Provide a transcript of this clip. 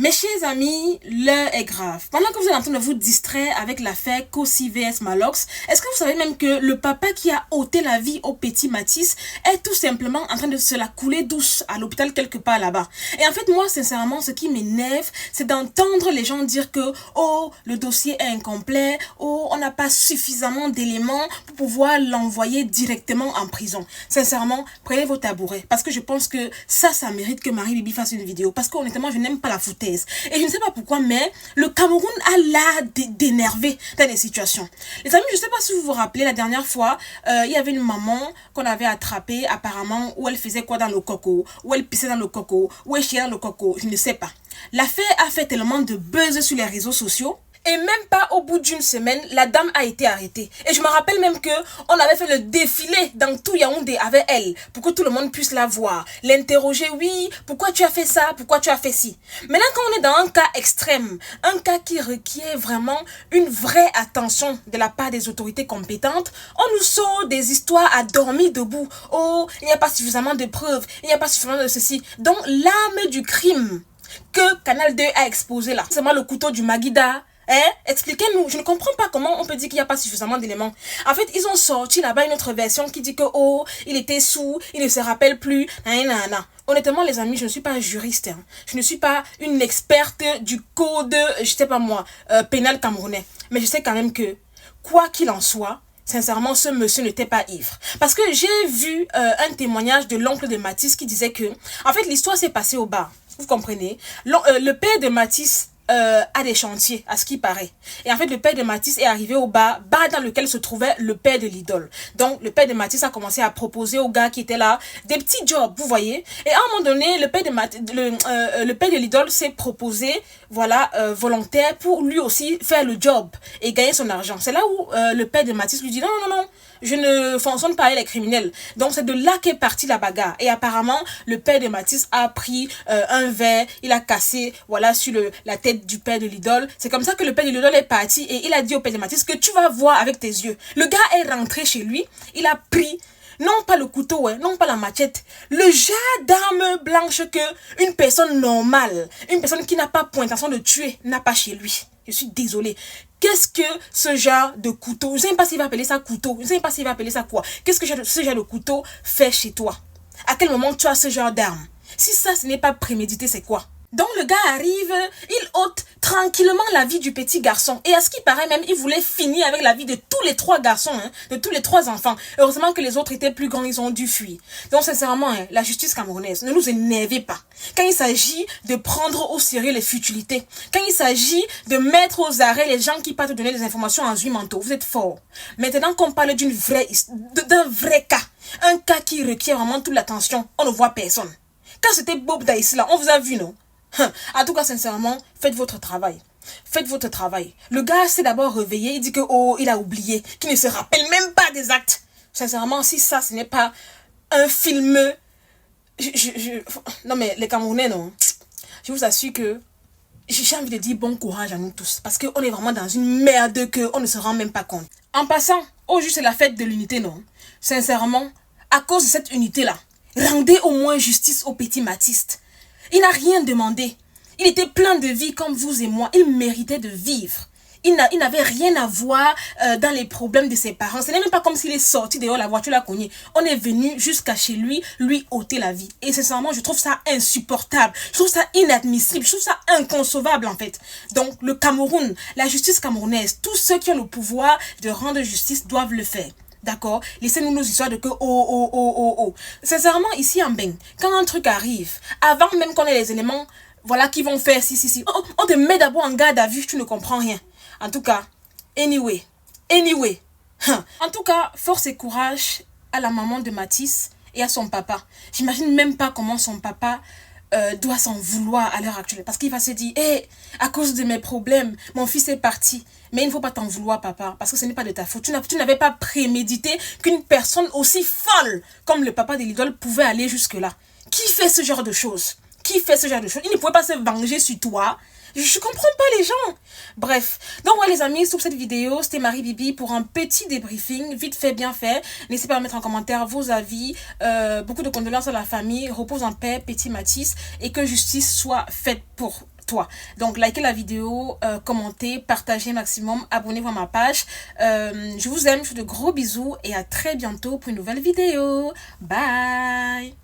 Mes chers amis, l'heure est grave. Pendant que vous êtes en train de vous distraire avec l'affaire Kosi vs Malox, est-ce que vous savez même que le papa qui a ôté la vie au petit Mathis est tout simplement en train de se la couler douce à l'hôpital quelque part là-bas? Et en fait, moi, sincèrement, ce qui m'énerve, c'est d'entendre les gens dire que « Oh, le dossier est incomplet. Oh, on n'a pas suffisamment d'éléments pour pouvoir l'envoyer directement en prison. » Sincèrement, prenez vos tabourets parce que je pense que ça mérite que Marie-Bibi fasse une vidéo parce qu'honnêtement, je n'aime pas la foutaise. Et je ne sais pas pourquoi, mais le Cameroun a l'air d'énerver dans des situations. Les amis, je ne sais pas si vous vous rappelez, la dernière fois, il y avait une maman qu'on avait attrapée, apparemment, où elle faisait quoi dans le coco, où elle pissait dans le coco, où elle chiait dans le coco, je ne sais pas. L'affaire a fait tellement de buzz sur les réseaux sociaux. Et même pas au bout d'une semaine, la dame a été arrêtée. Et je me rappelle même que on avait fait le défilé dans tout Yaoundé avec elle, pour que tout le monde puisse la voir, l'interroger, oui, pourquoi tu as fait ça, pourquoi tu as fait ci. Maintenant, quand on est dans un cas extrême, un cas qui requiert vraiment une vraie attention de la part des autorités compétentes, on nous sort des histoires à dormir debout. Oh, il n'y a pas suffisamment de preuves, il n'y a pas suffisamment de ceci. Donc, l'arme du crime que Canal 2 a exposé là, c'est vraiment le couteau du Maguida. Expliquez-nous, je ne comprends pas comment on peut dire qu'il n'y a pas suffisamment d'éléments. En fait, ils ont sorti là-bas une autre version qui dit que, oh, il était sous, il ne se rappelle plus, nanana. Honnêtement, les amis, je ne suis pas juriste, hein. Je ne suis pas une experte du code, je sais pas moi, pénal camerounais. Mais je sais quand même que, quoi qu'il en soit, sincèrement, ce monsieur n'était pas ivre. Parce que j'ai vu un témoignage de l'oncle de Mathis qui disait que, en fait, l'histoire s'est passée au bar. Vous comprenez? Le père de Mathis à des chantiers, à ce qui paraît. Et en fait, le père de Mathis est arrivé au bar dans lequel se trouvait le père de l'idole. Donc, le père de Mathis a commencé à proposer aux gars qui étaient là des petits jobs, vous voyez. Et à un moment donné, le père de l'idole s'est proposé, voilà, volontaire pour lui aussi faire le job et gagner son argent. C'est là où le père de Mathis lui dit non, non, non, je ne fonctionne pas avec les criminels. Donc, c'est de là qu'est partie la bagarre. Et apparemment, le père de Mathis a pris un verre, il a cassé, voilà, sur la tête du père de l'idole. C'est comme ça que le père de l'idole est parti et il a dit au père de Mathis que tu vas voir avec tes yeux. Le gars est rentré chez lui, il a pris non pas le couteau, non pas la machette, le genre d'arme blanche que une personne normale, une personne qui n'a pas pour intention de tuer, n'a pas chez lui. Je suis désolée. Qu'est-ce que ce genre de couteau, je ne sais pas s'il va appeler ça couteau, je ne sais pas s'il va appeler ça quoi. Qu'est-ce que ce genre de couteau fait chez toi? À quel moment tu as ce genre d'arme? Si ça, ce n'est pas prémédité, c'est quoi? Donc le gars arrive, il ôte tranquillement la vie du petit garçon. Et à ce qui paraît même, il voulait finir avec la vie de tous les 3 garçons, de tous les 3 enfants. Heureusement que les autres étaient plus grands, ils ont dû fuir. Donc sincèrement, la justice camerounaise, ne nous énervez pas. Quand il s'agit de prendre au sérieux les futilités, quand il s'agit de mettre aux arrêts les gens qui partent donner des informations en mentaux, vous êtes forts. Maintenant qu'on parle d'un vrai cas, un cas qui requiert vraiment toute l'attention, on ne voit personne. Quand c'était Bob Daïs là, on vous a vu, non? En tout cas, sincèrement, faites votre travail. Faites votre travail. Le gars s'est d'abord réveillé, il dit que, oh, il a oublié, qu'il ne se rappelle même pas des actes. Sincèrement, si ça, ce n'est pas un film... Non, mais les Camerounais, non. Je vous assure que j'ai envie de dire bon courage à nous tous. Parce qu'on est vraiment dans une merde qu'on ne se rend même pas compte. En passant, oh, juste la fête de l'unité, non. Sincèrement, à cause de cette unité-là, rendez au moins justice au petit Mathis. Il n'a rien demandé. Il était plein de vie comme vous et moi. Il méritait de vivre. Il n'avait rien à voir dans les problèmes de ses parents. Ce n'est même pas comme s'il est sorti dehors, la voiture l'a cogné. On est venu jusqu'à chez lui ôter la vie. Et sincèrement, je trouve ça insupportable. Je trouve ça inadmissible. Je trouve ça inconcevable en fait. Donc le Cameroun, la justice camerounaise, tous ceux qui ont le pouvoir de rendre justice doivent le faire. D'accord? Laissez-nous nos histoires de que oh. Sincèrement, ici en Beng, quand un truc arrive, avant même qu'on ait les éléments, voilà, qui vont faire si. On te met d'abord en garde à vue, tu ne comprends rien. En tout cas, anyway. En tout cas, force et courage à la maman de Mathis et à son papa. J'imagine même pas comment son papa doit s'en vouloir à l'heure actuelle. Parce qu'il va se dire, à cause de mes problèmes, mon fils est parti. Mais il ne faut pas t'en vouloir, papa, parce que ce n'est pas de ta faute. Tu n'avais pas prémédité qu'une personne aussi folle comme le papa de l'idole pouvait aller jusque-là. Qui fait ce genre de choses? Il ne pouvait pas se venger sur toi. Je comprends pas les gens. Bref. Donc voilà les amis, sur cette vidéo, c'était Marie-Bibi pour un petit débriefing, vite fait, bien fait. N'hésitez pas à mettre en commentaire vos avis. Beaucoup de condoléances à la famille. Repose en paix, petit Mathis. Et que justice soit faite pour toi. Donc, likez la vidéo, commentez, partagez maximum, abonnez-vous à ma page. Je vous aime, je vous fais de gros bisous et à très bientôt pour une nouvelle vidéo. Bye!